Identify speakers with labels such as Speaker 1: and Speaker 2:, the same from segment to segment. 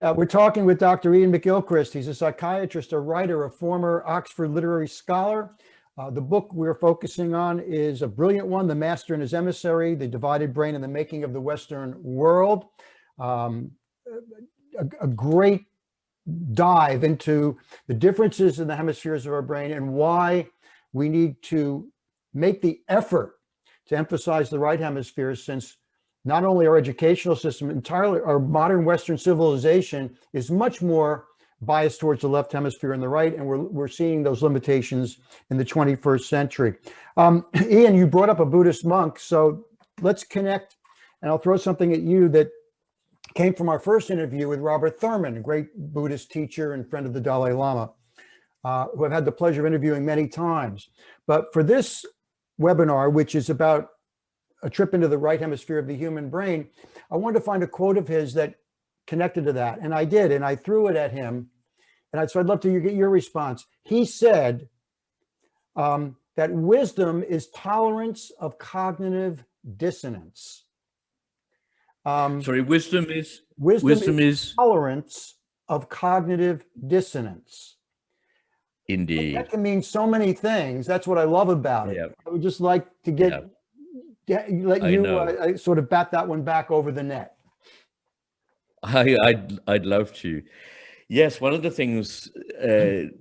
Speaker 1: We're talking with Dr. Iain McGilchrist. He's a psychiatrist, a writer, a former Oxford literary scholar. The book we're focusing on is a brilliant one, The Master and His Emissary, The Divided Brain and the Making of the Western World. A great dive into the differences in the hemispheres of our brain and why we need to make the effort to emphasize the right hemisphere, since not only our educational system, entirely our modern Western civilization is much more biased towards the left hemisphere and the right, and we're seeing those limitations in the 21st century. Iain, you brought up a Buddhist monk, so let's connect, and I'll throw something at you that came from our first interview with Robert Thurman, a great Buddhist teacher and friend of the Dalai Lama, who I've had the pleasure of interviewing many times. But for this webinar, which is about a trip into the right hemisphere of the human brain, I wanted to find a quote of his that connected to that. And I did, and I threw it at him. So I'd love to get your response. He said that wisdom is tolerance of cognitive dissonance.
Speaker 2: Sorry, wisdom is
Speaker 1: tolerance of cognitive dissonance.
Speaker 2: Indeed.
Speaker 1: That can mean so many things. That's what I love about it. I would just like to let you sort of bat that one back over the net.
Speaker 2: I'd love to. Yes, one of the things that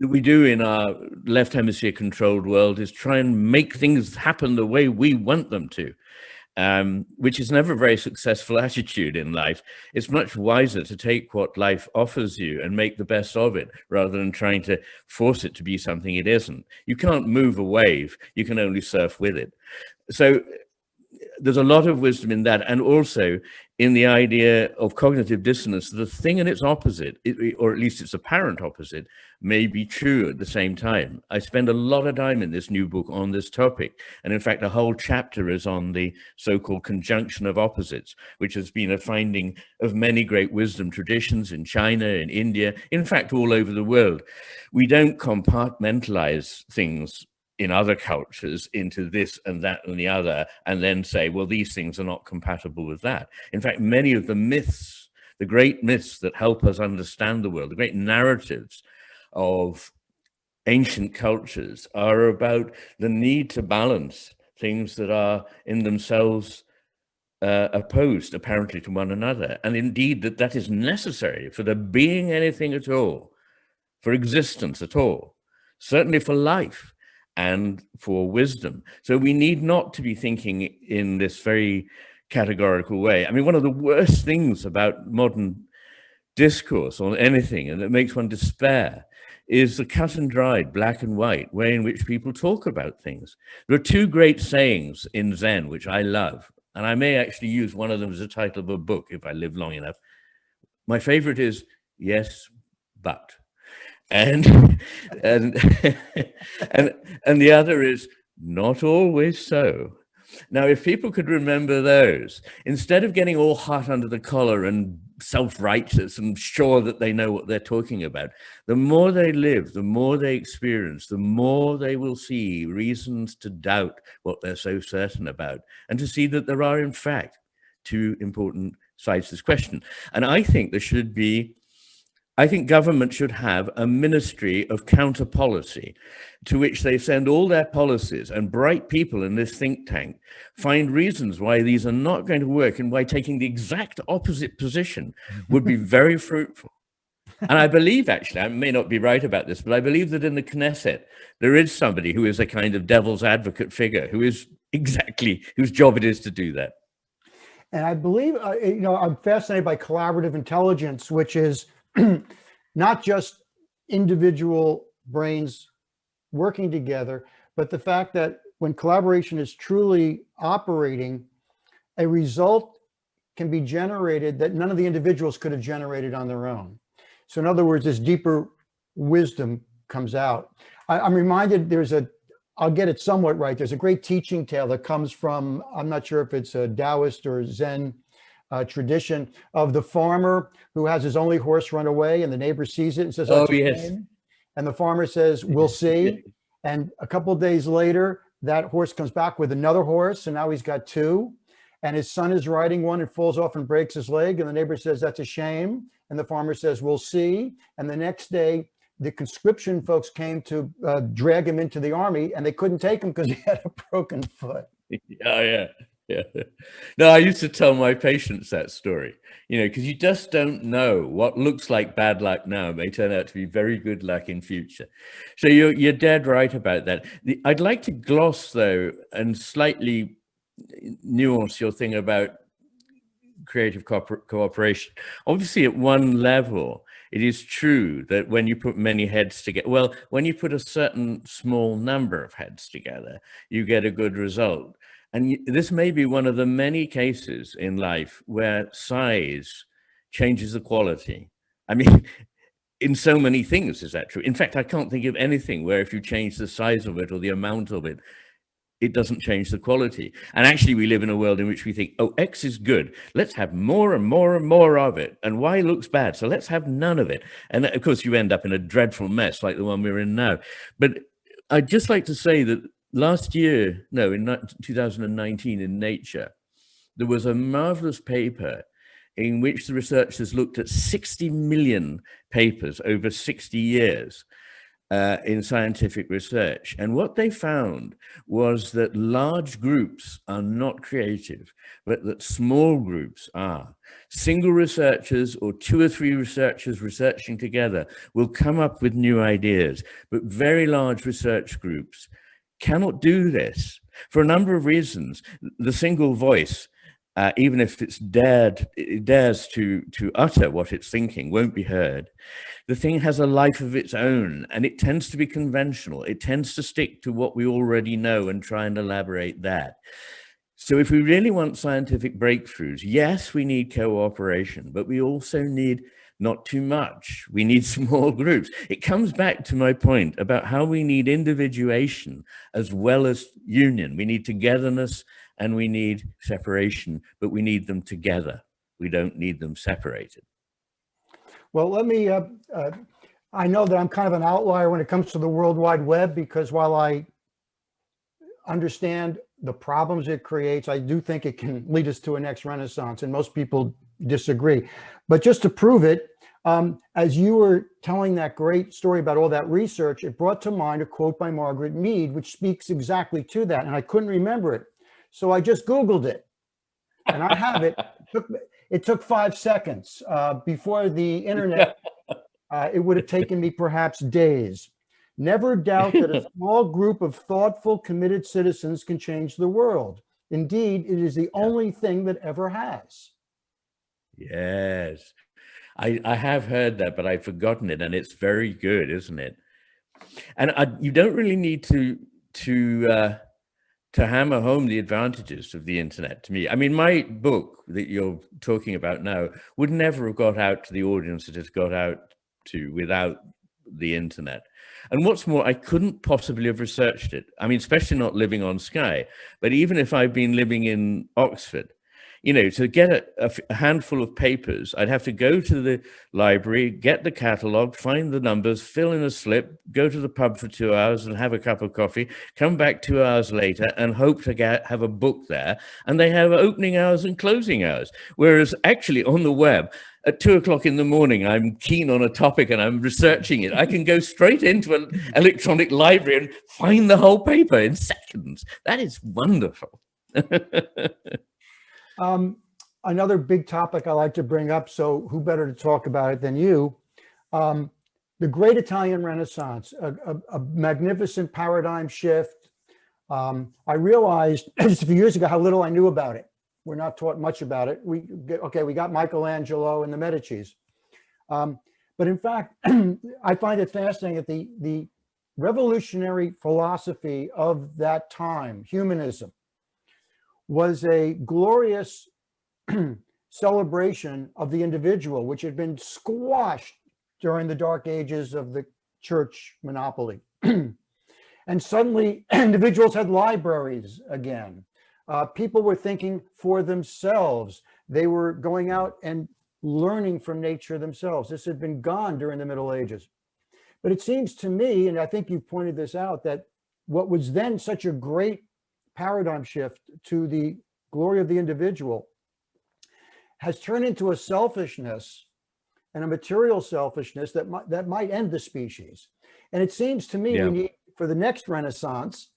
Speaker 2: we do in our left hemisphere controlled world is try and make things happen the way we want them to, which is never a very successful attitude in life. It's much wiser to take what life offers you and make the best of it, rather than trying to force it to be something it isn't. You can't move a wave, you can only surf with it. So there's a lot of wisdom in that, and also in the idea of cognitive dissonance. The thing and its opposite, or at least its apparent opposite, may be true at the same time. I spend a lot of time in this new book on this topic, and in fact a whole chapter is on the so-called conjunction of opposites, which has been a finding of many great wisdom traditions in China, in India, in fact all over the world. We don't compartmentalize things in other cultures into this and that and the other, and then say, well, these things are not compatible with that. In fact, many of the myths, the great myths that help us understand the world, the great narratives of ancient cultures, are about the need to balance things that are in themselves opposed, apparently, to one another. And indeed, that is necessary for there being anything at all, for existence at all, certainly for life and for wisdom. So we need not to be thinking in this very categorical way. I mean, one of the worst things about modern discourse on anything, and that makes one despair, is the cut and dried, black and white way in which people talk about things. There are two great sayings in Zen, which I love, and I may actually use one of them as a title of a book if I live long enough. My favorite is, yes, but. And the other is, not always so. Now, if people could remember those, instead of getting all hot under the collar and self-righteous and sure that they know what they're talking about, the more they live, the more they experience, the more they will see reasons to doubt what they're so certain about, and to see that there are, in fact, two important sides to this question. And I think government should have a ministry of counter policy, to which they send all their policies, and bright people in this think tank find reasons why these are not going to work, and why taking the exact opposite position would be very fruitful. And I believe, actually, I may not be right about this, but I believe that in the Knesset, there is somebody who is a kind of devil's advocate figure, whose job it is to do that.
Speaker 1: And I believe, I'm fascinated by collaborative intelligence, which is not just individual brains working together, but the fact that when collaboration is truly operating, a result can be generated that none of the individuals could have generated on their own. So in other words, this deeper wisdom comes out. I'm reminded I'll get it somewhat right. There's a great teaching tale that comes from, I'm not sure if it's a Taoist or Zen tradition, of the farmer who has his only horse run away, and the neighbor sees it and says,
Speaker 2: "Oh, yes."
Speaker 1: And the farmer says, "We'll see." And a couple of days later, that horse comes back with another horse, and now he's got two. and his son is riding one and falls off and breaks his leg. And the neighbor says, that's a shame. And the farmer says, we'll see. And the next day, the conscription folks came to drag him into the army, and they couldn't take him because he had a broken foot.
Speaker 2: Yeah. No, I used to tell my patients that story, because you just don't know what looks like bad luck now may turn out to be very good luck in future. So you're dead right about that. I'd like to gloss, though, and slightly nuance your thing about creative cooperation. Obviously, at one level, it is true that when you put many heads together, well, when you put a certain small number of heads together, you get a good result. And this may be one of the many cases in life where size changes the quality. I mean, in so many things is that true. In fact, I can't think of anything where if you change the size of it or the amount of it, it doesn't change the quality. And actually, we live in a world in which we think, oh, X is good. Let's have more and more and more of it. And Y looks bad. So let's have none of it. And of course, you end up in a dreadful mess like the one we're in now. But I'd just like to say that in 2019 in Nature, there was a marvelous paper in which the researchers looked at 60 million papers over 60 years. In scientific research. And what they found was that large groups are not creative, but that small groups are. Single researchers or 2 or 3 researchers researching together will come up with new ideas, but very large research groups cannot do this for a number of reasons. The single voice, even if it dares to utter what it's thinking, won't be heard. The thing has a life of its own, and it tends to be conventional. It tends to stick to what we already know and try and elaborate that. So if we really want scientific breakthroughs, yes, we need cooperation, but we also need not too much. We need small groups. It comes back to my point about how we need individuation as well as union. We need togetherness and we need separation, but we need them together. We don't need them separated.
Speaker 1: Well, let me, I know that I'm kind of an outlier when it comes to the World Wide Web, because while I understand the problems it creates, I do think it can lead us to a next renaissance, and most people disagree. But just to prove it, as you were telling that great story about all that research, it brought to mind a quote by Margaret Mead, which speaks exactly to that, and I couldn't remember it. So I just Googled it, and I have it. It took 5 seconds. Before the internet, it would have taken me perhaps days. Never doubt that a small group of thoughtful, committed citizens can change the world. Indeed, it is the only thing that ever has.
Speaker 2: Yes, I have heard that, but I've forgotten it, and it's very good, isn't it? And you don't really need to hammer home the advantages of the internet to me. I mean, my book that you're talking about now would never have got out to the audience it has got out to without the internet. And what's more, I couldn't possibly have researched it. I mean, especially not living on Skye, but even if I've been living in Oxford, to get a handful of papers, I'd have to go to the library, get the catalogue, find the numbers, fill in a slip, go to the pub for 2 hours and have a cup of coffee, come back 2 hours later and hope to have a book there. And they have opening hours and closing hours. Whereas actually on the web, at 2 o'clock in the morning, I'm keen on a topic and I'm researching it. I can go straight into an electronic library and find the whole paper in seconds. That is wonderful.
Speaker 1: Another big topic I like to bring up, so who better to talk about it than you? The Great Italian Renaissance, a magnificent paradigm shift. I realized just a few years ago how little I knew about it. We're not taught much about it. We got Michelangelo and the Medicis. But in fact, I find it fascinating that the revolutionary philosophy of that time, humanism, was a glorious celebration of the individual, which had been squashed during the dark ages of the church monopoly. And suddenly individuals had libraries again. People were thinking for themselves. They were going out and learning from nature themselves. This had been gone during the Middle Ages. But it seems to me, and I think you pointed this out, that what was then such a great paradigm shift to the glory of the individual, has turned into a selfishness and a material selfishness that might end the species. And it seems to me we need, for the next Renaissance,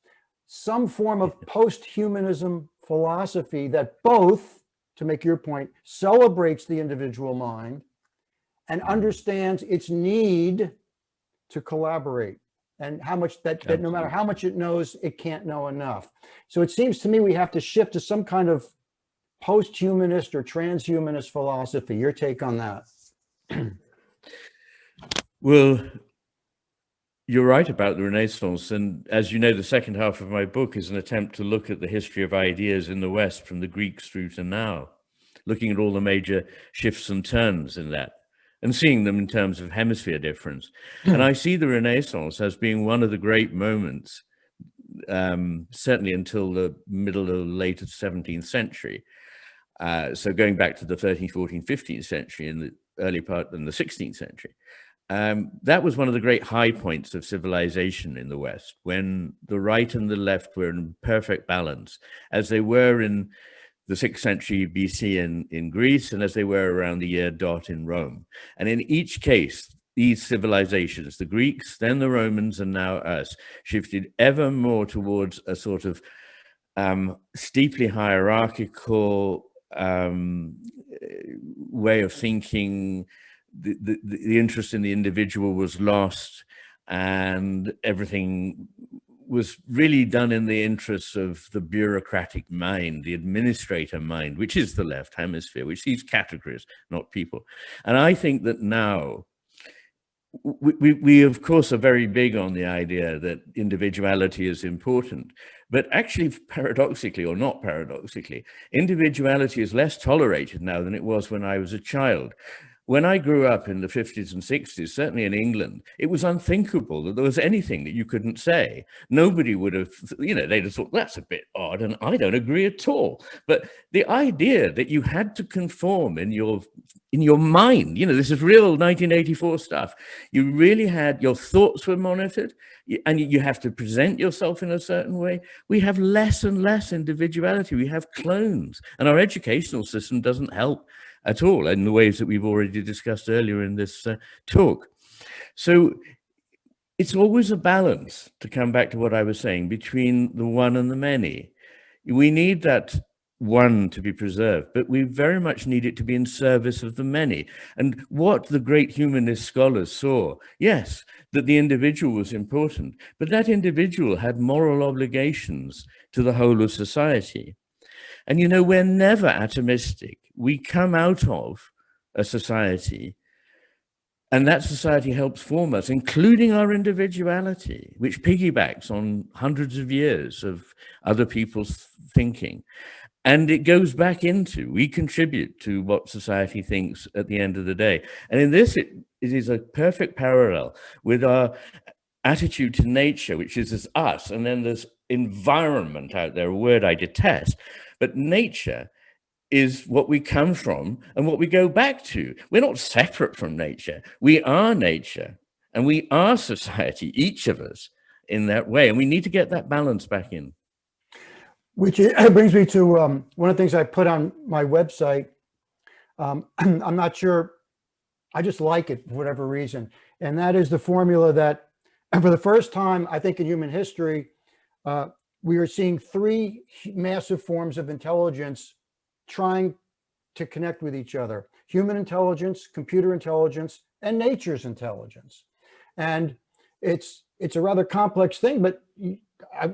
Speaker 1: some form of post-humanism philosophy that both, to make your point, celebrates the individual mind and understands its need to collaborate, and how much that no matter how much it knows, it can't know enough. So it seems to me we have to shift to some kind of post-humanist or transhumanist philosophy. Your take on that?
Speaker 2: Well, you're right about the Renaissance. And as you know, the second half of my book is an attempt to look at the history of ideas in the West from the Greeks through to now, looking at all the major shifts and turns in that and seeing them in terms of hemisphere difference. And I see the Renaissance as being one of the great moments, certainly until the middle or late 17th century. So going back to the 13th, 14th, 15th century and the early part in the 16th century. That was one of the great high points of civilization in the West, when the right and the left were in perfect balance, as they were in the 6th century BC in Greece, and as they were around the year dot in Rome. And in each case, these civilizations, the Greeks, then the Romans, and now us, shifted ever more towards a sort of steeply hierarchical way of thinking. The interest in the individual was lost, and everything was really done in the interests of the bureaucratic mind, the administrator mind, which is the left hemisphere, which sees categories, not people. And I think that now, we of course are very big on the idea that individuality is important, but actually, paradoxically or not paradoxically, individuality is less tolerated now than it was when I was a child. When I grew up in the 50s and 60s, certainly in England, it was unthinkable that there was anything that you couldn't say. Nobody would have, they'd have thought, that's a bit odd, and I don't agree at all. But the idea that you had to conform in your mind, this is real 1984 stuff. You really had, your thoughts were monitored, and you have to present yourself in a certain way. We have less and less individuality. We have clones, and our educational system doesn't help at all in the ways that we've already discussed earlier in this talk. So it's always a balance, to come back to what I was saying, between the one and the many. We need that one to be preserved, but we very much need it to be in service of the many. And what the great humanist scholars saw, yes, that the individual was important, but that individual had moral obligations to the whole of society. And we're never atomistic. We come out of a society, and that society helps form us, including our individuality, which piggybacks on hundreds of years of other people's thinking. And it goes back into, we contribute to what society thinks at the end of the day. And in this, it is a perfect parallel with our attitude to nature, which is as us, and then there's environment out there, a word I detest. But nature is what we come from and what we go back to. We're not separate from nature. We are nature, and we are society, each of us, in that way. And we need to get that balance back in.
Speaker 1: Which brings me to one of the things I put on my website. I'm not sure, I just like it for whatever reason. And that is the formula that, for the first time, I think in human history, we are seeing three massive forms of intelligence trying to connect with each other: human intelligence, computer intelligence, and nature's intelligence. And it's a rather complex thing, but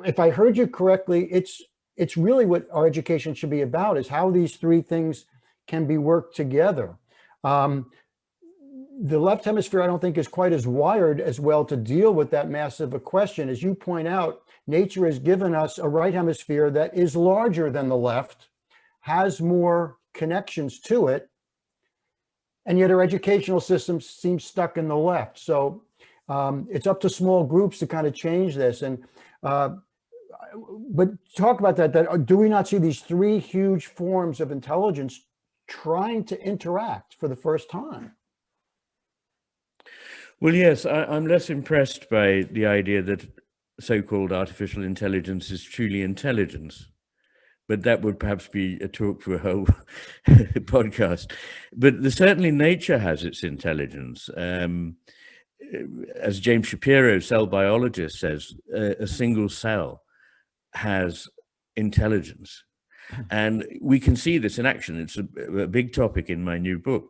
Speaker 1: if I heard you correctly, it's really what our education should be about, is how these three things can be worked together. The left hemisphere, I don't think, is quite as wired as well to deal with that massive a question. As you point out, nature has given us a right hemisphere that is larger than the left, has more connections to it, and yet our educational system seems stuck in the left. So it's up to small groups to kind of change this. And but talk about that. Do we not see these three huge forms of intelligence trying to interact for the first time?
Speaker 2: Well, yes, I'm less impressed by the idea that so-called artificial intelligence is truly intelligence. but that would perhaps be a talk for a whole podcast. But certainly nature has its intelligence. As James Shapiro, cell biologist, says, a single cell has intelligence. And we can see this in action. It's a big topic in my new book.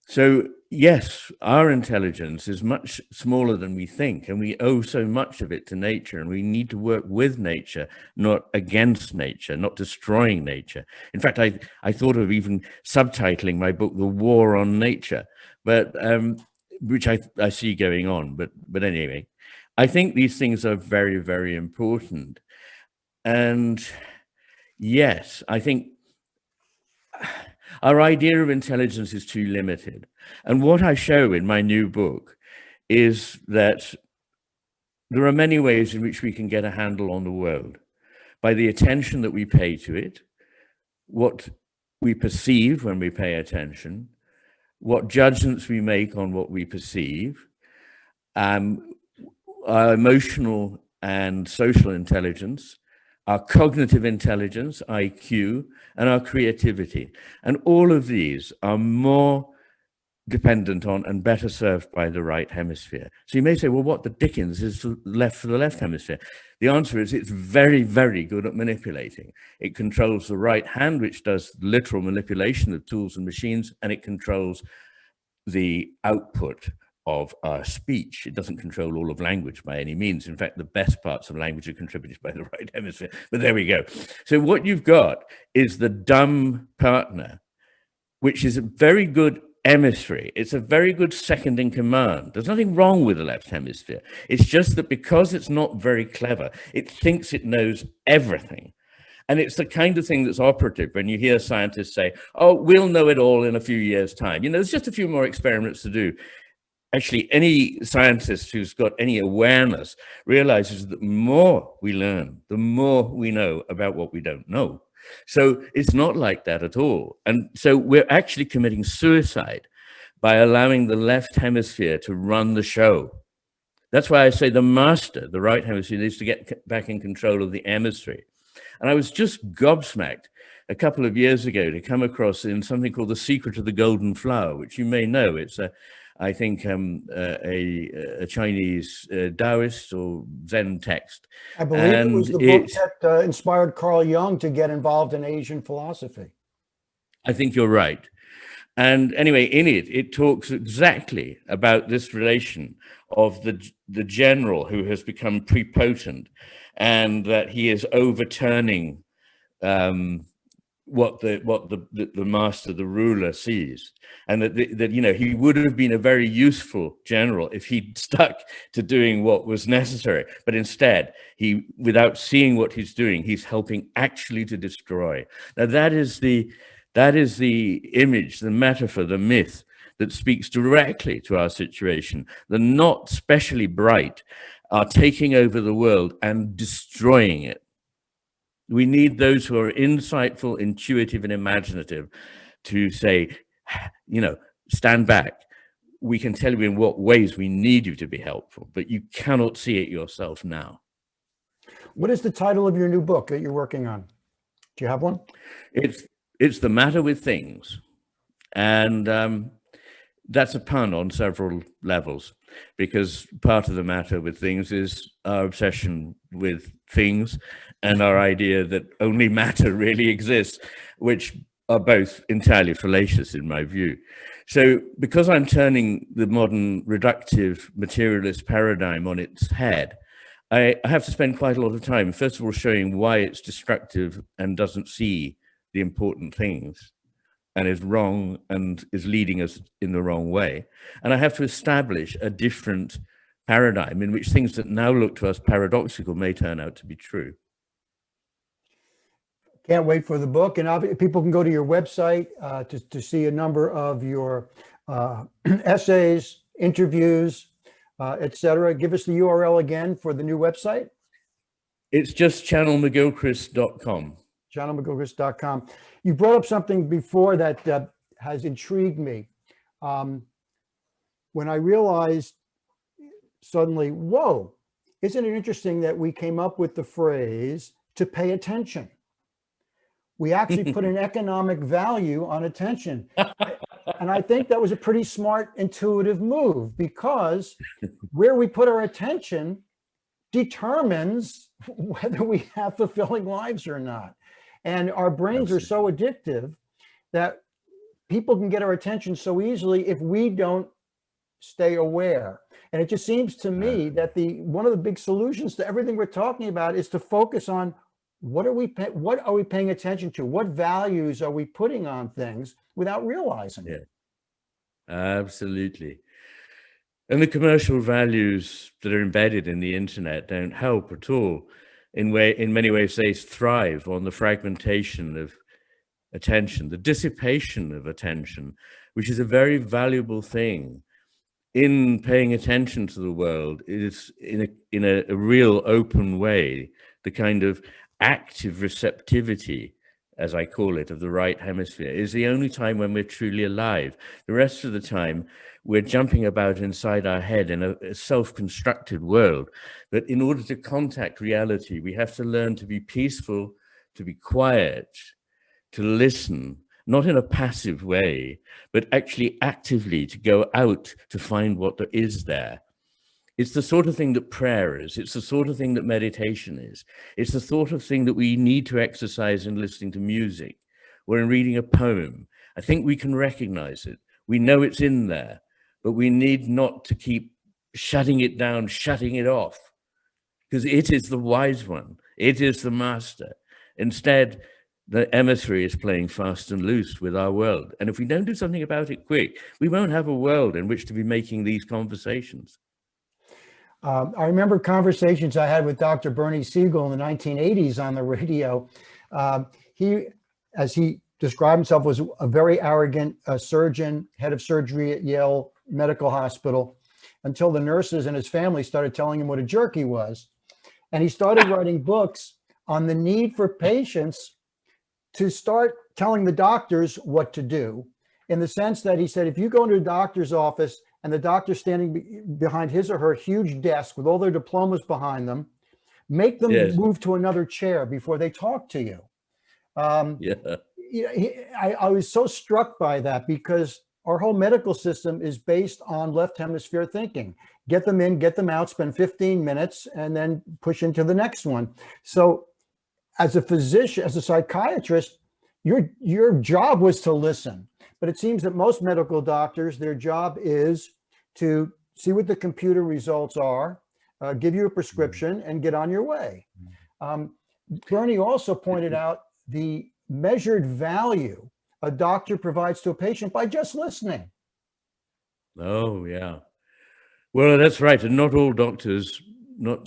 Speaker 2: So, yes, our intelligence is much smaller than we think, and we owe so much of it to nature, and we need to work with nature, not against nature, not destroying nature. In fact, I thought of even subtitling my book, The War on Nature, but which I see going on. But anyway, I think these things are very, very important. And yes, I think our idea of intelligence is too limited. And what I show in my new book is that there are many ways in which we can get a handle on the world by the attention that we pay to it, what we perceive when we pay attention, what judgments we make on what we perceive, our emotional and social intelligence, our cognitive intelligence, IQ, and our creativity. And all of these are more dependent on and better served by the right hemisphere. So you may say, well, what the dickens is left for the left hemisphere? The answer is it's very, very good at manipulating. It controls the right hand, which does literal manipulation of tools and machines, and it controls the output of our speech. It doesn't control all of language by any means. In fact, the best parts of language are contributed by the right hemisphere. But there we go. So what you've got is the dumb partner, which is a very good emissary. It's a very good second in command. There's nothing wrong with the left hemisphere. It's just that because it's not very clever, it thinks it knows everything. And it's the kind of thing that's operative when you hear scientists say, oh, we'll know it all in a few years' time. You know, there's just a few more experiments to do. Actually, any scientist who's got any awareness realizes that the more we learn, the more we know about what we don't know. So it's not like that at all. And so we're actually committing suicide by allowing the left hemisphere to run the show. That's why I say the master, the right hemisphere, needs to get back in control of the emissary. And I was just gobsmacked a couple of years ago to come across in something called The Secret of the Golden Flower, which you may know. It's I think a Chinese Taoist or Zen text.
Speaker 1: I believe it was the book that inspired Carl Jung to get involved in Asian philosophy.
Speaker 2: I think you're right. And anyway, in it, it talks exactly about this relation of the general who has become prepotent, and that he is overturning what the master, the ruler, sees, and that you know, he would have been a very useful general if he'd stuck to doing what was necessary, but instead he, without seeing what he's doing, he's helping actually to destroy. Now that is the image, the metaphor, the myth that speaks directly to our situation. The not specially bright are taking over the world and destroying it. We need those who are insightful, intuitive, and imaginative to say, you know, stand back. We can tell you in what ways we need you to be helpful, but you cannot see it yourself now.
Speaker 1: What is the title of your new book that you're working on? Do you have one?
Speaker 2: It's The Matter with Things. And that's a pun on several levels, because part of the matter with things is our obsession with things and our idea that only matter really exists, which are both entirely fallacious in my view. So because I'm turning the modern reductive materialist paradigm on its head, I have to spend quite a lot of time, first of all, showing why it's destructive and doesn't see the important things, and is wrong and is leading us in the wrong way. And I have to establish a different paradigm in which things that now look to us paradoxical may turn out to be true.
Speaker 1: Can't wait for the book. And people can go to your website to see a number of your essays, interviews, etc. Give us the URL again for the new website.
Speaker 2: It's just channelmcgilcrist.com.
Speaker 1: channelmcgilcrist.com. You brought up something before that has intrigued me. When I realized suddenly, whoa, isn't it interesting that we came up with the phrase to pay attention? We actually put an economic value on attention. And I think that was a pretty smart, intuitive move, because where we put our attention determines whether we have fulfilling lives or not. And our brains are so addictive that people can get our attention so easily if we don't stay aware. And it just seems to me that one of the big solutions to everything we're talking about is to focus on what are we paying attention to? What values are we putting on things without realizing it?
Speaker 2: Absolutely. And the commercial values that are embedded in the internet don't help at all. In many ways, they thrive on the fragmentation of attention, the dissipation of attention, which is a very valuable thing in paying attention to the world. It is in a real open way, the kind of active receptivity, as I call it, of the right hemisphere is the only time when we're truly alive. The rest of the time, we're jumping about inside our head in a self-constructed world. But in order to contact reality, we have to learn to be peaceful, to be quiet, to listen, not in a passive way, but actually actively to go out to find what there is there. It's the sort of thing that prayer is. It's the sort of thing that meditation is. It's the sort of thing that we need to exercise in listening to music or in reading a poem. I think we can recognize it. We know it's in there, but we need not to keep shutting it down, shutting it off, because it is the wise one. It is the master. Instead, the emissary is playing fast and loose with our world. And if we don't do something about it quick, we won't have a world in which to be making these conversations.
Speaker 1: I remember conversations I had with Dr. Bernie Siegel in the 1980s on the radio. He, as he described himself, was a very arrogant surgeon, head of surgery at Yale Medical Hospital, until the nurses and his family started telling him what a jerk he was. And he started writing books on the need for patients to start telling the doctors what to do, in the sense that he said, if you go into a doctor's office and the doctor's standing behind his or her huge desk with all their diplomas behind them, make them move to another chair before they talk to you. I was so struck by that, because our whole medical system is based on left hemisphere thinking. Get them in, get them out, spend 15 minutes, and then push into the next one. So as a physician, as a psychiatrist, your job was to listen. But it seems that most medical doctors, their job is to see what the computer results are, give you a prescription, and get on your way. Bernie also pointed out the measured value a doctor provides to a patient by just listening.
Speaker 2: Oh, yeah. Well, that's right. And not all doctors, not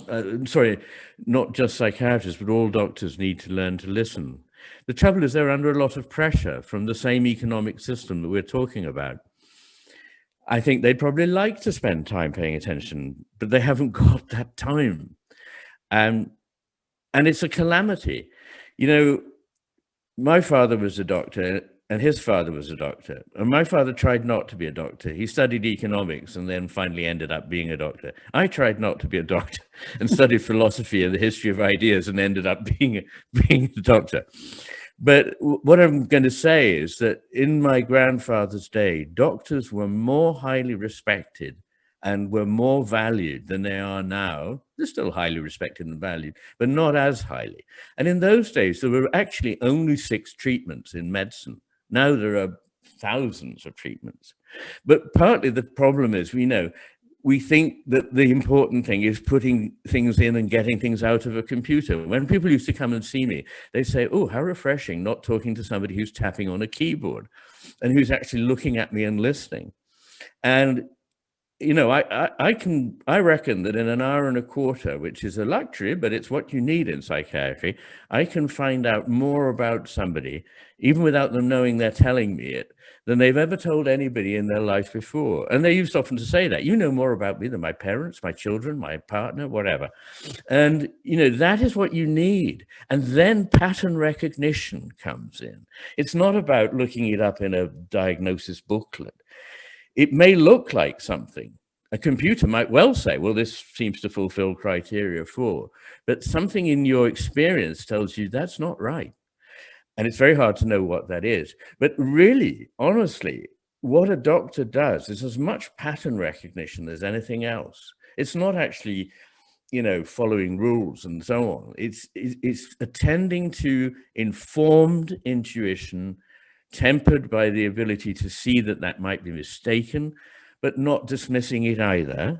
Speaker 2: just psychiatrists, but all doctors need to learn to listen. The trouble is they're under a lot of pressure from the same economic system that we're talking about. I think they'd probably like to spend time paying attention, but they haven't got that time. And it's a calamity. You know, my father was a doctor and his father was a doctor. And my father tried not to be a doctor. He studied economics and then finally ended up being a doctor. I tried not to be a doctor and studied philosophy and the history of ideas and ended up being a doctor. But what I'm going to say is that in my grandfather's day, doctors were more highly respected and were more valued than they are now. They're still highly respected and valued, but not as highly. And in those days, there were actually only 6 treatments in medicine. Now there are thousands of treatments. But partly the problem is, we think that the important thing is putting things in and getting things out of a computer. When people used to come and see me, they say, oh, how refreshing, not talking to somebody who's tapping on a keyboard and who's actually looking at me and listening. And I reckon that in an hour and a quarter, which is a luxury, but it's what you need in psychiatry, I can find out more about somebody, even without them knowing they're telling me it, than they've ever told anybody in their life before. And they used often to say that, you know more about me than my parents, my children, my partner, whatever. And, that is what you need. And then pattern recognition comes in. It's not about looking it up in a diagnosis booklet. It may look like something. A computer might well say, well, this seems to fulfill criteria 4, but something in your experience tells you that's not right. And it's very hard to know what that is. But really, honestly, what a doctor does is as much pattern recognition as anything else. It's not actually, following rules and so on. It's attending to informed intuition, tempered by the ability to see that that might be mistaken, but not dismissing it either,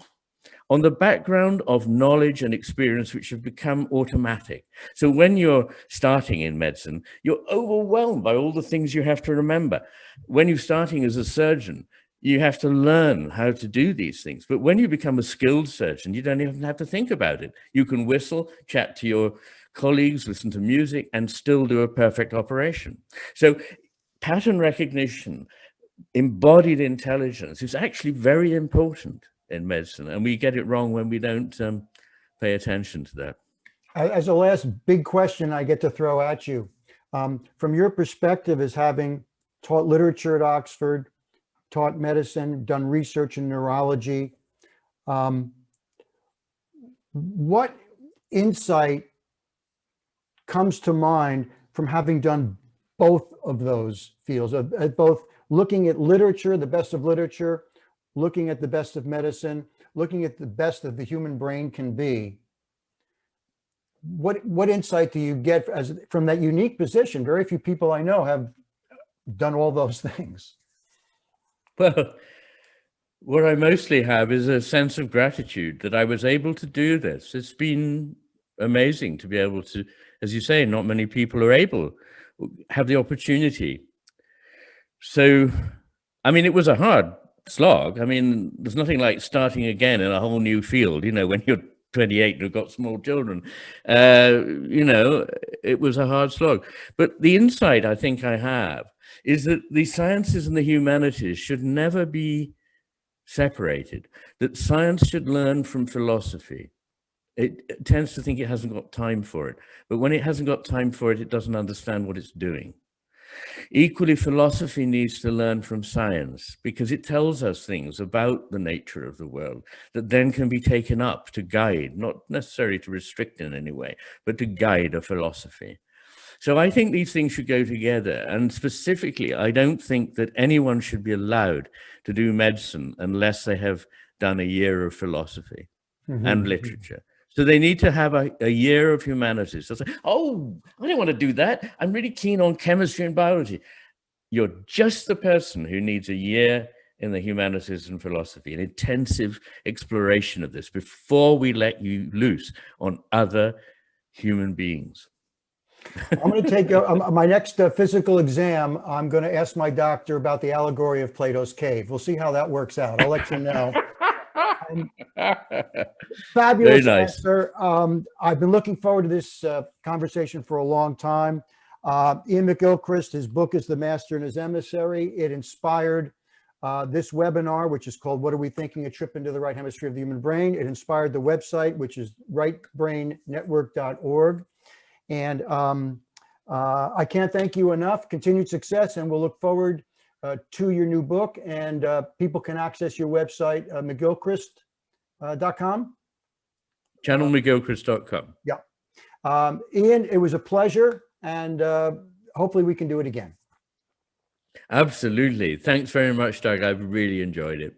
Speaker 2: on the background of knowledge and experience which have become automatic. So when you're starting in medicine, you're overwhelmed by all the things you have to remember. When you're starting as a surgeon, you have to learn how to do these things. But when you become a skilled surgeon, you don't even have to think about it. You can whistle, chat to your colleagues, listen to music, and still do a perfect operation. So pattern recognition, embodied intelligence is actually very important in medicine, and we get it wrong when we don't pay attention to that.
Speaker 1: As a last big question I get to throw at you, from your perspective as having taught literature at Oxford, taught medicine, done research in neurology, what insight comes to mind from having done both of those fields, both looking at literature, the best of literature, looking at the best of medicine, looking at the best that the human brain can be? What insight do you get from that unique position? Very few people I know have done all those things.
Speaker 2: Well, what I mostly have is a sense of gratitude that I was able to do this. It's been amazing to be able to, as you say, not many people are able, have the opportunity. So, I mean, it was a hard slog. I mean, there's nothing like starting again in a whole new field, when you're 28 and have got small children. It was a hard slog. But the insight I think I have is that the sciences and the humanities should never be separated, that science should learn from philosophy. It tends to think it hasn't got time for it. But when it hasn't got time for it, it doesn't understand what it's doing. Equally, philosophy needs to learn from science because it tells us things about the nature of the world that then can be taken up to guide, not necessarily to restrict in any way, but to guide a philosophy. So I think these things should go together. And specifically, I don't think that anyone should be allowed to do medicine unless they have done a year of philosophy and literature. So they need to have a year of humanities. They'll say, oh, I don't want to do that. I'm really keen on chemistry and biology. You're just the person who needs a year in the humanities and philosophy, an intensive exploration of this before we let you loose on other human beings.
Speaker 1: I'm going to take my next physical exam. I'm going to ask my doctor about the allegory of Plato's cave. We'll see how that works out. I'll let you know. Fabulous answer. I've been looking forward to this conversation for a long time. Iain McGilchrist, his book is The Master and His Emissary. It inspired this webinar, which is called What Are We Thinking? A Trip into the Right Hemisphere of the Human Brain. It inspired the website, which is rightbrainnetwork.org. And I can't thank you enough. Continued success, and we'll look forward to your new book. And people can access your website, McGilcrist.com.
Speaker 2: ChannelMcGilcrist.com.
Speaker 1: Yeah. Iain, it was a pleasure, and hopefully we can do it again.
Speaker 2: Absolutely. Thanks very much, Doug. I've really enjoyed it.